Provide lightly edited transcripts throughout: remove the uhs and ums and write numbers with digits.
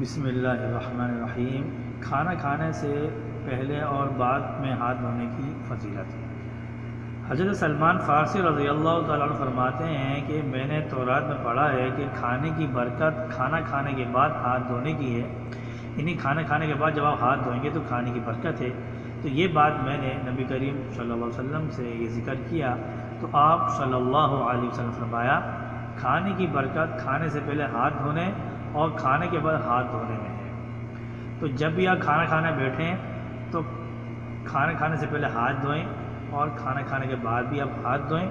بسم اللہ الرحمن الرحیم۔ کھانا کھانے سے پہلے اور بعد میں ہاتھ دھونے کی فضیلت۔ حضرت سلمان فارسی رضی اللہ تعالیٰ عنہ فرماتے ہیں کہ میں نے تورات میں پڑھا ہے کہ کھانے کی برکت کھانا کھانے کے بعد ہاتھ دھونے کی ہے، یعنی کھانا کھانے کے بعد جب آپ ہاتھ دھوئیں گے تو کھانے کی برکت ہے۔ تو یہ بات میں نے نبی کریم صلی اللہ علیہ وسلم سے یہ ذکر کیا تو آپ صلی اللہ علیہ وسلم فرمایا کھانے کی برکت کھانے سے پہلے ہاتھ دھونے اور کھانے کے بعد ہاتھ دھونے میں ہے۔ تو جب بھی آپ کھانا کھانے بیٹھیں تو کھانا کھانے سے پہلے ہاتھ دھوئیں اور کھانا کھانے کے بعد بھی آپ ہاتھ دھوئیں،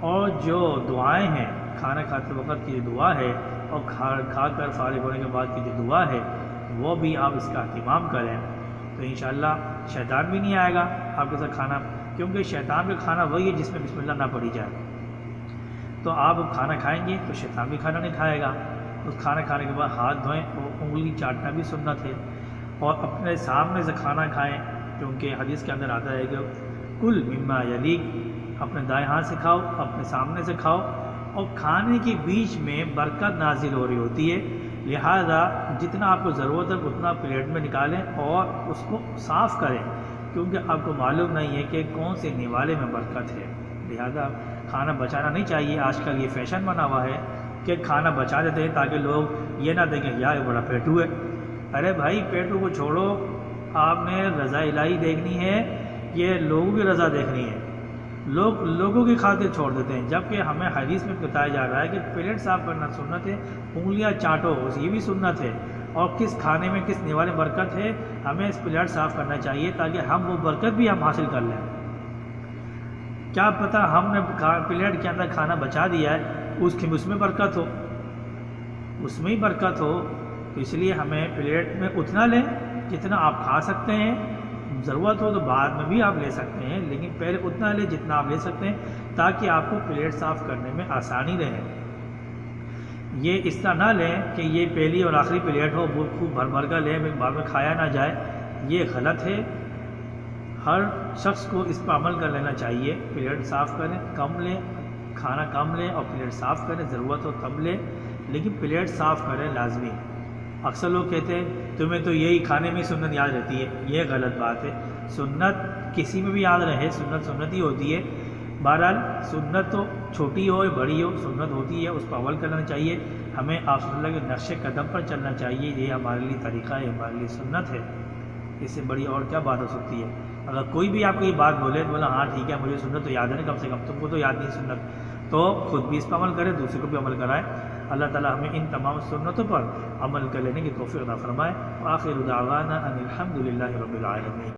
اور جو دعائیں ہیں کھانا کھاتے وقت کی جو دعا ہے اور کھا کر فارغ ہونے کے بعد کی جو دعا ہے وہ بھی آپ اس کا اہتمام کریں تو انشاءاللہ شیطان بھی نہیں آئے گا آپ کے ساتھ کھانا، کیونکہ شیطان کا کھانا وہی ہے جس میں بسم اللہ نہ پڑھی جائے۔ تو آپ کھانا کھائیں گے تو شیطان بھی کھانا نہیں کھائے گا۔ اس کھانا کھانے کے بعد ہاتھ دھوئیں اور انگلی چاٹنا بھی سنت ہے، اور اپنے سامنے سے کھانا کھائیں، کیونکہ حدیث کے اندر آتا ہے کہ کل مما یلیک، اپنے دائیں ہاتھ سے کھاؤ، اپنے سامنے سے کھاؤ، اور کھانے کے بیچ میں برکت نازل ہو رہی ہوتی ہے، لہذا جتنا آپ کو ضرورت ہے اتنا پلیٹ میں نکالیں اور اس کو صاف کریں، کیونکہ آپ کو معلوم نہیں ہے کہ کون سے نوالے میں برکت ہے، لہذا کھانا بچانا نہیں چاہیے۔ آج کل یہ فیشن بنا ہوا ہے کہ کھانا بچا دیتے ہیں تاکہ لوگ یہ نہ دیکھیں یار یہ بڑا پیٹو ہے۔ ارے بھائی پیٹو کو چھوڑو، آپ نے رضا الہی دیکھنی ہے، یہ لوگوں کی رضا دیکھنی ہے، لوگوں کی خاطر چھوڑ دیتے ہیں، جبکہ ہمیں حدیث میں بتایا جا رہا ہے کہ پلیٹ صاف کرنا سنت ہے، انگلیاں چاٹو یہ بھی سنت ہے، اور کس کھانے میں کس نوالے میں برکت ہے ہمیں اس پلیٹ صاف کرنا چاہیے تاکہ ہم وہ برکت بھی ہم حاصل کر لیں۔ کیا پتہ ہم نے پلیٹ کے اندر کھانا بچا دیا ہے اس میں برکت ہو، اس میں ہی برکت ہو، تو اس لیے ہمیں پلیٹ میں اتنا لیں جتنا آپ کھا سکتے ہیں، ضرورت ہو تو بعد میں بھی آپ لے سکتے ہیں، لیکن پہلے اتنا لیں جتنا آپ لے سکتے ہیں تاکہ آپ کو پلیٹ صاف کرنے میں آسانی رہے۔ یہ اس طرح نہ لیں کہ یہ پہلی اور آخری پلیٹ ہو، وہ خوب بھر بھر کر لیں بعد میں کھایا نہ جائے، یہ غلط ہے۔ ہر شخص کو اس پر عمل کر لینا چاہیے، پلیٹ صاف کریں، کم لیں، کھانا کم لیں اور پلیٹ صاف کریں، ضرورت ہو تب لیں، لیکن پلیٹ صاف کریں لازمی۔ اکثر لوگ کہتے ہیں تمہیں تو یہی کھانے میں سنت یاد رہتی ہے، یہ غلط بات ہے۔ سنت کسی میں بھی یاد رہے، سنت ہی ہوتی ہے۔ بہرحال سنت تو چھوٹی ہو یا بڑی ہو سنت ہوتی ہے، اس پر عمل کرنا چاہیے، ہمیں آپ صلی اللہ کے نقش قدم پر چلنا چاہیے، یہ ہمارے لیے طریقہ ہے، ہمارے لیے سنت ہے، اس سے بڑی اور کیا بات ہو سکتی ہے۔ اگر کوئی بھی آپ کو یہ بات بولے تو بولا ہاں ٹھیک ہے مجھے سنت تو یاد ہے نا، کم سے کم تم کو تو یاد نہیں سنت، تو خود بھی اس پر عمل کرے، دوسرے کو بھی عمل کرائے۔ اللہ تعالی ہمیں ان تمام سنتوں پر عمل کر لینے کی توفیق عطا فرمائے۔ وآخر دعوانا ان الحمد للہ رب العالمین۔